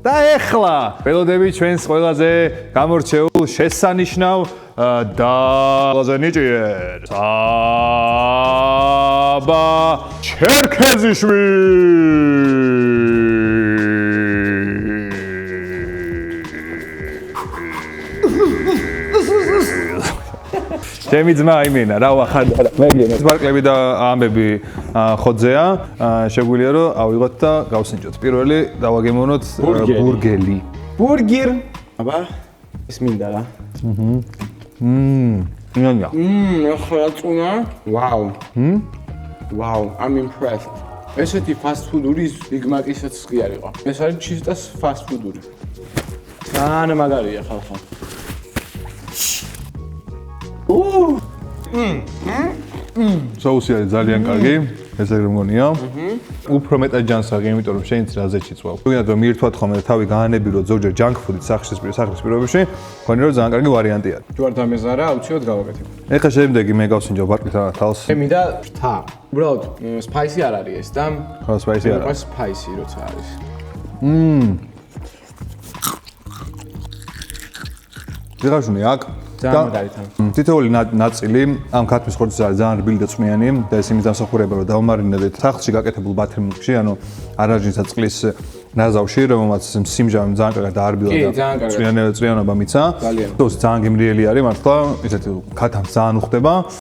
და ეხლა ველოდები ჩვენს ყველაზე გამორჩეულ შესანიშნავ და ყველაზე ნიჭიერ საბა ჩემი ძმა იმინა რა ვახარ მეგენა სპარკლები და ამბები ხოძეა შეგვიძლია რომ ავიღოთ და გავსინჯოთ პირველი დავაგემოვნოთ ბურგელი ბურგერ აბა ის მინდა რა ნიანია ახლა წუნა ვაუ ვაუ I'm impressed ესეთი fast food-ური ბიგმაკისაც კი არ იყო ეს არის ჩისტას fast food-ური ძალიან მაგარია ხალხო соуси არის ძალიან კარგი, ეს ეგრე მგონია. უფრო მეტად ჯანსაღი, იმიტომ რომ შენიც რაზეჩი წვავ. თუნდაც რომ მიირთვათ ხოლმე თავი გაანებირო ზოგჯერ junk food-ით სახლის პირობებში, მგონი რომ ძალიან კარგი ვარიანტი არის. თუ არ დამეზარა, აუცილებლად გავაკეთებ. ეხლა შემდეგი მე გავსინჯო ბარკლითან თავს. მე მინდა რთა. უბრალოდ spicy არ არის ეს და ხო, spicy არ არის. spicy როცა არის. ვიღაჟუნე აქ ძალიან მაგარითან. თითოეული ნაწილი ამ ქათმის ხორცის არის ძალიან რბილი და წვნიანი და ეს იმის დამსახურება რომ დავმარინებდეთ სახლში გაკეთებულ ბათრიმში, ანუ არაჟინსა წყლის ნაზავში, რომელმაც სიმჟავე ძალიან კარგად დაარბილა და წვნიანობა მიცა. ძალიან გემრიელი არის მართლა, ისეთი ქათამ ძალიან უხდება.